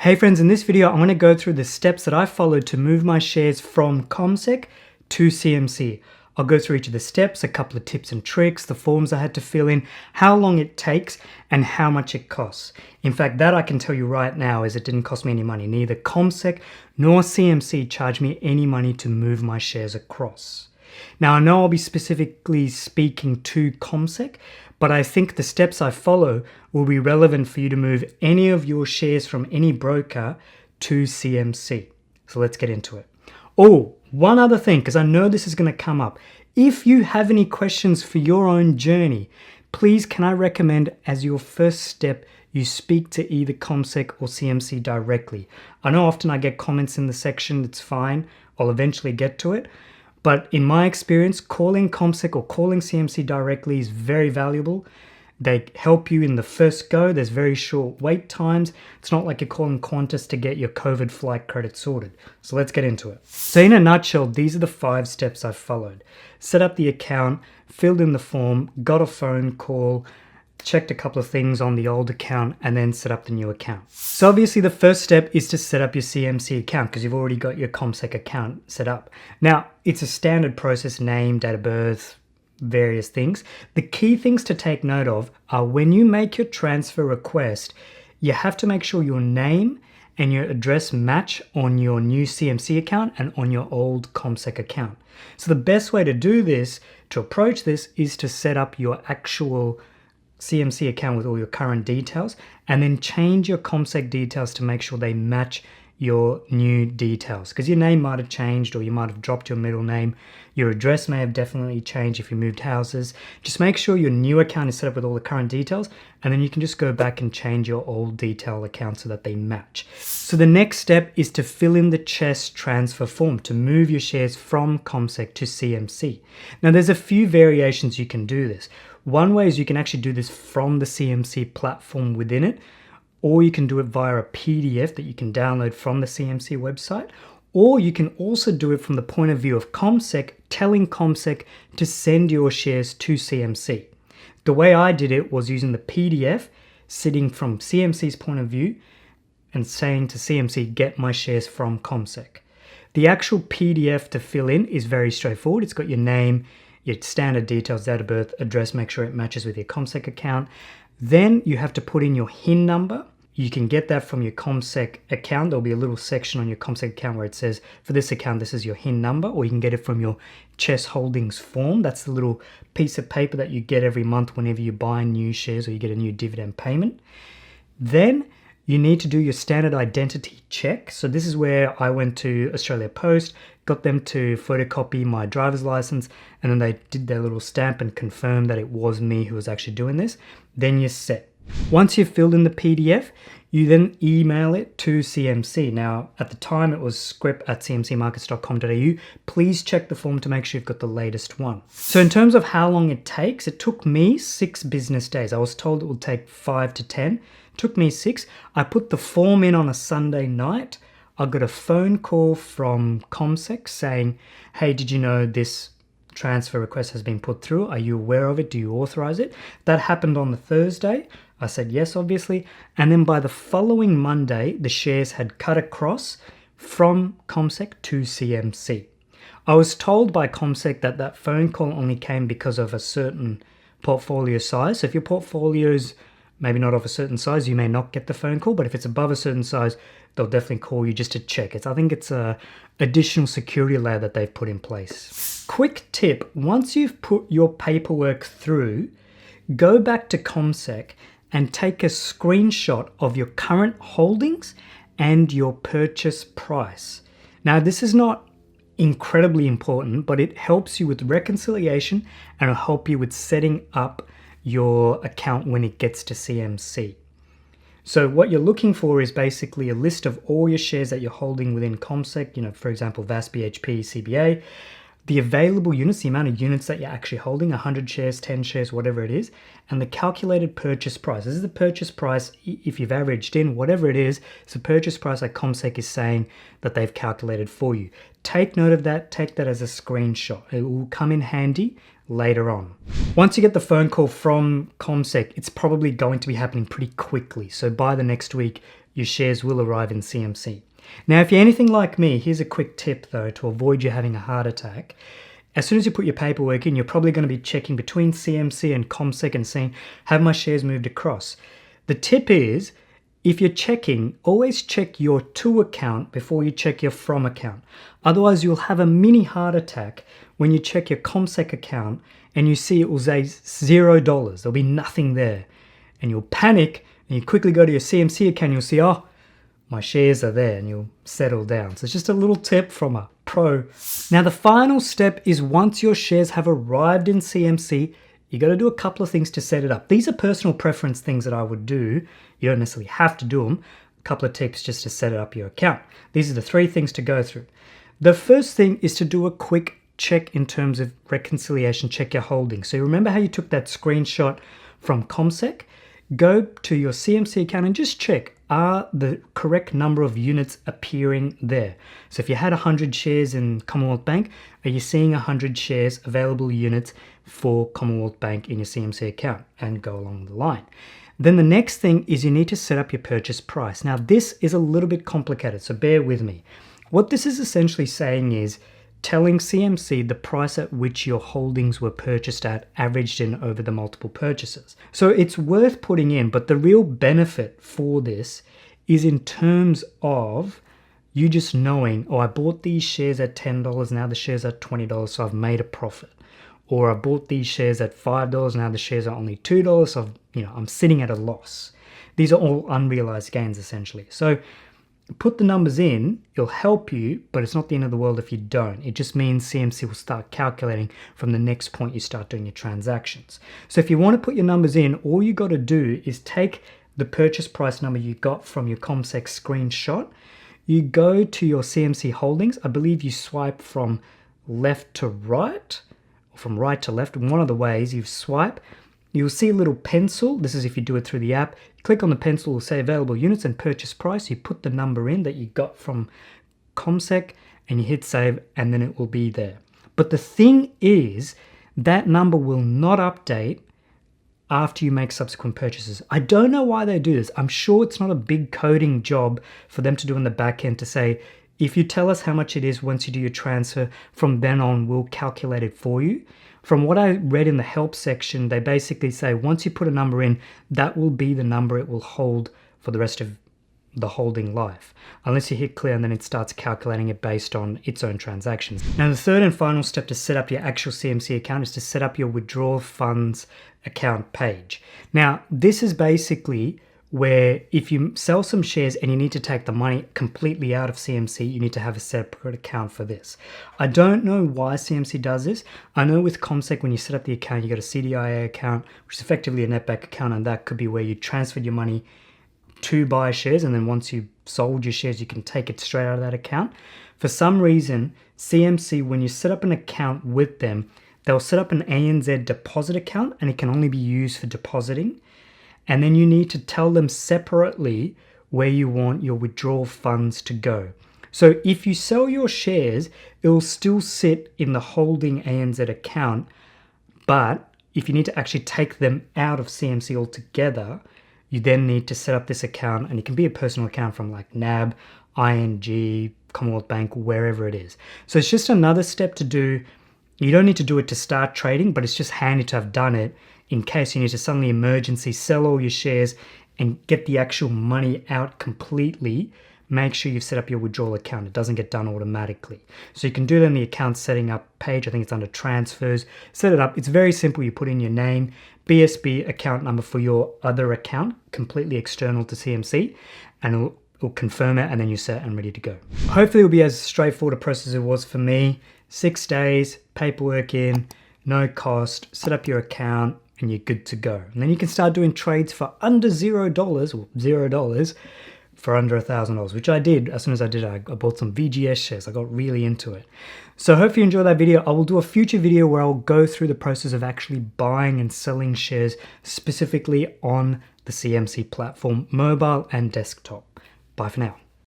Hey friends, in this video I'm going to go through the steps that I followed to move my shares from ComSec to CMC. I'll go through each of the steps, a couple of tips and tricks, the forms I had to fill in, how long it takes, and how much it costs. In fact, that I can tell you right now is it didn't cost me any money. Neither ComSec nor CMC charged me any money to move my shares across. Now I know I'll be specifically speaking to ComSec, but I think the steps I follow will be relevant for you to move any of your shares from any broker to CMC. So let's get into it. Oh, one other thing, because I know this is going to come up. If you have any questions for your own journey, please can I recommend as your first step you speak to either ComSec or CMC directly. I know often I get comments in the section, it's fine, I'll eventually get to it. But in my experience, calling ComSec or calling CMC directly is very valuable. They help you in the first go. There's very short wait times. It's not like you're calling Qantas to get your COVID flight credit sorted. So let's get into it. So in a nutshell, these are the 5 steps I followed. Set up the account, filled in the form, got a phone call, checked a couple of things on the old account, and then set up the new account. So obviously the first step is to set up your CMC account because you've already got your ComSec account set up. Now, it's a standard process, name, date of birth, various things. The key things to take note of are when you make your transfer request, you have to make sure your name and your address match on your new CMC account and on your old ComSec account. So the best way to do this, to approach this, is to set up your actual CMC account with all your current details and then change your ComSec details to make sure they match your new details, because your name might have changed or you might have dropped your middle name. Your address may have definitely changed if you moved houses. Just make sure your new account is set up with all the current details, and then you can just go back and change your old detail account so that they match. So the next step is to fill in the CHESS transfer form to move your shares from ComSec to CMC. Now there's a few variations you can do this. One way is you can actually do this from the CMC platform within it, or you can do it via a PDF that you can download from the CMC website, or you can also do it from the point of view of ComSec, telling ComSec to send your shares to CMC. The way I did it was using the PDF, sitting from CMC's point of view and saying to CMC, get my shares from ComSec. The actual PDF to fill in is very straightforward. It's got your name, your standard details, date of birth, address, make sure it matches with your ComSec account. Then you have to put in your HIN number. You can get that from your ComSec account. There'll be a little section on your ComSec account where it says, for this account, this is your HIN number, or you can get it from your CHESS Holdings form. That's the little piece of paper that you get every month whenever you buy new shares or you get a new dividend payment. Then you need to do your standard identity check. So this is where I went to Australia Post, got them to photocopy my driver's license, and then they did their little stamp and confirmed that it was me who was actually doing this. Then you're set. Once you've filled in the PDF, you then email it to CMC. Now, at the time it was script@cmcmarkets.com.au. Please check the form to make sure you've got the latest one. So in terms of how long it takes, it took me 6 business days. I was told it would take 5 to 10. It took me 6. I put the form in on a Sunday night. I got a phone call from ComSec saying, hey, did you know this transfer request has been put through? Are you aware of it? Do you authorize it? That happened on the Thursday. I said yes, obviously. And then by the following Monday, the shares had cut across from ComSec to CMC. I was told by ComSec that that phone call only came because of a certain portfolio size. So if your portfolio's maybe not of a certain size, you may not get the phone call, but if it's above a certain size, they'll definitely call you just to check. I think it's a additional security layer that they've put in place. Quick tip, once you've put your paperwork through, go back to ComSec and take a screenshot of your current holdings and your purchase price. Now, this is not incredibly important, but it helps you with reconciliation and it'll help you with setting up your account when it gets to CMC. So what you're looking for is basically a list of all your shares that you're holding within ComSec, for example, VAS, BHP, CBA, the available units, the amount of units that you're actually holding, 100 shares, 10 shares, whatever it is, and the calculated purchase price. This is the purchase price if you've averaged in, whatever it is, it's the purchase price that ComSec is saying that they've calculated for you. Take note of that, take that as a screenshot. It will come in handy later on. Once you get the phone call from ComSec, it's probably going to be happening pretty quickly. So by the next week, your shares will arrive in CMC. Now, if you're anything like me, here's a quick tip though to avoid you having a heart attack. As soon as you put your paperwork in, you're probably going to be checking between CMC and ComSec and saying, have my shares moved across? The tip is, if you're checking, always check your to account before you check your from account. Otherwise, you'll have a mini heart attack when you check your ComSec account and you see it will say $0. There'll be nothing there. And you'll panic and you quickly go to your CMC account and you'll see, oh, my shares are there, and you'll settle down. So it's just a little tip from a pro. Now, the final step is once your shares have arrived in CMC, you got to do a couple of things to set it up. These are personal preference things that I would do. You don't necessarily have to do them. A couple of tips just to set up your account. These are the 3 things to go through. The first thing is to do a quick check in terms of reconciliation, check your holdings. So you remember how you took that screenshot from ComSec? Go to your CMC account and just check, are the correct number of units appearing there? So if you had 100 shares in Commonwealth Bank, are you seeing 100 shares available units for Commonwealth Bank in your CMC account? And go along the line. Then the next thing is you need to set up your purchase price. Now this is a little bit complicated, so bear with me. What this is essentially saying is telling CMC the price at which your holdings were purchased at, averaged in over the multiple purchases. So it's worth putting in, but the real benefit for this is in terms of you just knowing, oh, I bought these shares at $10, now the shares are $20, so I've made a profit. Or I bought these shares at $5, now the shares are only $2, so I'm sitting at a loss. These are all unrealized gains essentially. So put the numbers in, it'll help you, but it's not the end of the world if you don't. It just means CMC will start calculating from the next point you start doing your transactions. So if you want to put your numbers in, all you got to do is take the purchase price number you got from your ComSec screenshot. You go to your CMC holdings. I believe you swipe from left to right, or from right to left. One of the ways you swipe, you'll see a little pencil. This is if you do it through the app. Click on the pencil, it will say available units and purchase price. You put the number in that you got from ComSec and you hit save, and then it will be there. But the thing is, that number will not update after you make subsequent purchases. I don't know why they do this. I'm sure it's not a big coding job for them to do in the back end to say, if you tell us how much it is once you do your transfer, from then on we'll calculate it for you. From what I read in the help section, they basically say once you put a number in, that will be the number it will hold for the rest of the holding life, unless you hit clear and then it starts calculating it based on its own transactions. Now the third and final step to set up your actual CMC account is to set up your withdrawal funds account page. Now this is basically where if you sell some shares and you need to take the money completely out of CMC, you need to have a separate account for this. I don't know why CMC does this. I know with ComSec, when you set up the account, you got a CDIA account, which is effectively a netback account, and that could be where you transferred your money to buy shares, and then once you sold your shares, you can take it straight out of that account. For some reason, CMC, when you set up an account with them, they'll set up an ANZ deposit account, and it can only be used for depositing. And then you need to tell them separately where you want your withdrawal funds to go. So if you sell your shares, it will still sit in the holding ANZ account, but if you need to actually take them out of CMC altogether, you then need to set up this account, and it can be a personal account from like NAB, ING, Commonwealth Bank, wherever it is. So it's just another step to do. You don't need to do it to start trading, but it's just handy to have done it in case you need to suddenly emergency sell all your shares and get the actual money out completely. Make sure you've set up your withdrawal account. It doesn't get done automatically. So you can do that in the account setting up page. I think it's under transfers. Set it up. It's very simple. You put in your name, BSB account number for your other account, completely external to CMC, and it'll confirm it, and then you're set and ready to go. Hopefully it'll be as straightforward a process as it was for me. 6 days, paperwork in, no cost, set up your account, and you're good to go. And then you can start doing trades for under $0 or $0 for under $1,000, which I did. As soon as I did, I bought some VGS shares. I got really into it. So I hope you enjoyed that video. I will do a future video where I'll go through the process of actually buying and selling shares specifically on the CMC platform, mobile and desktop. Bye for now.